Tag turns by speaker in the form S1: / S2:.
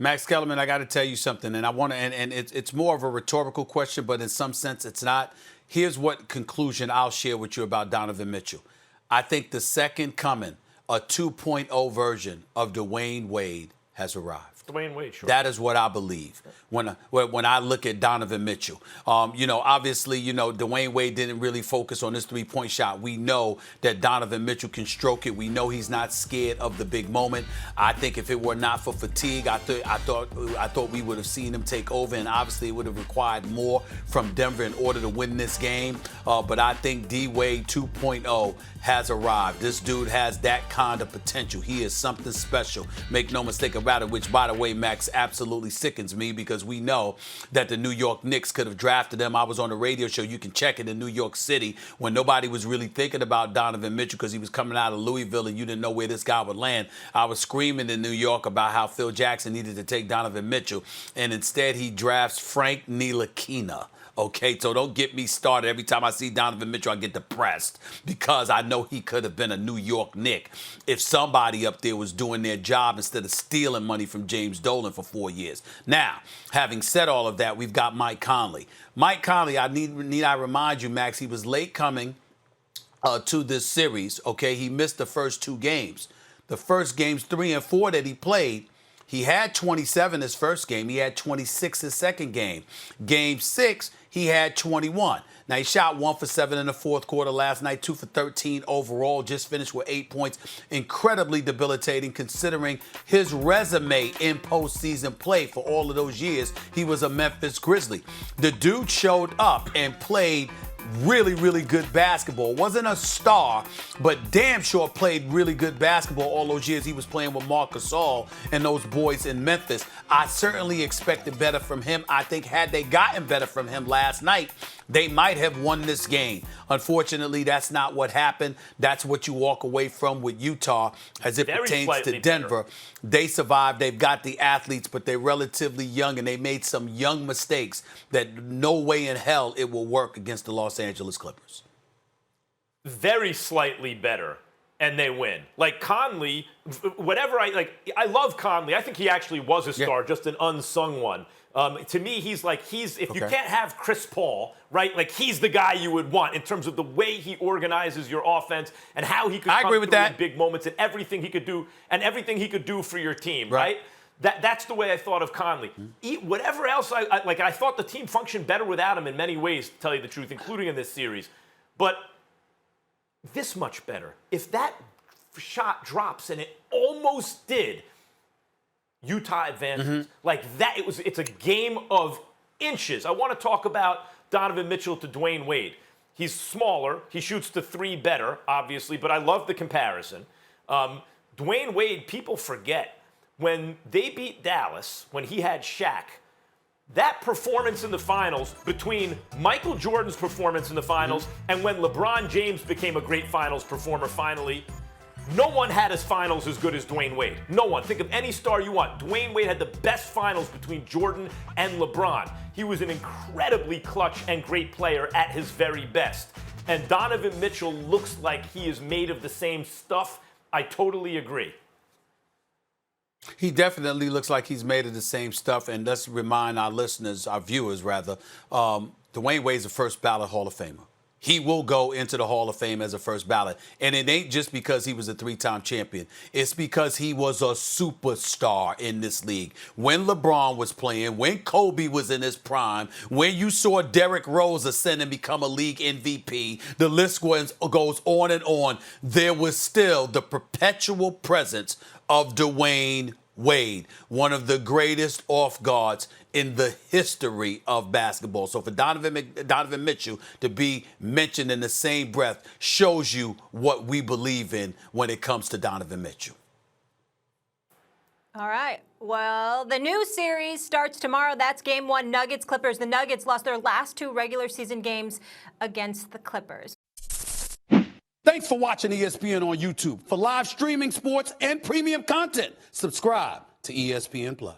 S1: Max Kellerman, I got to tell you something, and I want to, and it's more of a rhetorical question, but in some sense it's not. Here's what conclusion I'll share with you about Donovan Mitchell. I think the second coming, a 2.0 version of Dwyane Wade, has arrived.
S2: Dwyane Wade, sure.
S1: That is what I believe when I look at Donovan Mitchell. Obviously, Dwyane Wade didn't really focus on his three-point shot. We know that Donovan Mitchell can stroke it. We know he's not scared of the big moment. I think if it were not for fatigue, I thought we would have seen him take over, and obviously it would have required more from Denver in order to win this game. But I think D-Wade 2.0 has arrived. This dude has that kind of potential. He is something special. Make no mistake about it, which, by the way, Max, absolutely sickens me because we know that the New York Knicks could have drafted him. I was on the radio show. You can check it in New York City when nobody was really thinking about Donovan Mitchell because he was coming out of Louisville and you didn't know where this guy would land. I was screaming in New York about how Phil Jackson needed to take Donovan Mitchell, and instead he drafts Frank Ntilikina. Okay, so don't get me started. Every time I see Donovan Mitchell, I get depressed because I know he could have been a New York Knick if somebody up there was doing their job instead of stealing money from James Dolan for 4 years. Now, having said all of that, we've got Mike Conley. Mike Conley, I need I remind you, Max, he was late coming to this series. Okay, he missed the first two games. The first games 3 and 4 that he played, he had 27 his first game. He had 26 his second game. Game 6, he had 21. Now, he shot 1 for 7 in the fourth quarter last night, 2 for 13 overall, just finished with 8 points. Incredibly debilitating considering his resume in postseason play for all of those years. He was a Memphis Grizzly. The dude showed up and played really, really good basketball. Wasn't a star, but damn sure played really good basketball all those years he was playing with Marc Gasol and those boys in Memphis. I certainly expected better from him. I think had they gotten better from him last night, they might have won this game. Unfortunately, that's not what happened. That's what you walk away from with Utah as it pertains to Denver. They survived. They've got the athletes, but they're relatively young, and they made some young mistakes that no way in hell it will work against the Los Angeles Clippers.
S2: Very slightly better, and they win. Like Conley, I love Conley. I think he actually was a star, just an unsung one. To me, if you can't have Chris Paul, right? Like he's the guy you would want in terms of the way he organizes your offense and how he could come through in big moments and everything he could do for your team, right? That's the way I thought of Conley. Whatever else, I thought the team functioned better without him in many ways, to tell you the truth, including in this series. But this much better. If that shot drops, and it almost did, Utah advances. Like that, it's a game of inches. I want to talk about Donovan Mitchell to Dwyane Wade. He's smaller. He shoots the 3 better, obviously, but I love the comparison. Dwyane Wade, people forget, when they beat Dallas, when he had Shaq, that performance in the finals between Michael Jordan's performance in the finals and when LeBron James became a great finals performer finally, no one had his finals as good as Dwyane Wade. No one. Think of any star you want. Dwyane Wade had the best finals between Jordan and LeBron. He was an incredibly clutch and great player at his very best. And Donovan Mitchell looks like he is made of the same stuff. I totally agree.
S1: He definitely looks like he's made of the same stuff. And let's remind our listeners, our viewers rather, Dwyane Wade's a first ballot Hall of Famer. He will go into the Hall of Fame as a first ballot. And it ain't just because he was a 3-time champion. It's because he was a superstar in this league. When LeBron was playing, when Kobe was in his prime, when you saw Derrick Rose ascend and become a league MVP, the list goes on and on. There was still the perpetual presence of Dwyane Wade, one of the greatest off guards in the history of basketball. So for Donovan Mitchell to be mentioned in the same breath shows you what we believe in when it comes to Donovan Mitchell.
S3: All right. Well, the new series starts tomorrow. That's Game 1, Nuggets, Clippers. The Nuggets lost their last 2 regular season games against the Clippers.
S1: Thanks for watching ESPN on YouTube. For live streaming sports and premium content, subscribe to ESPN+.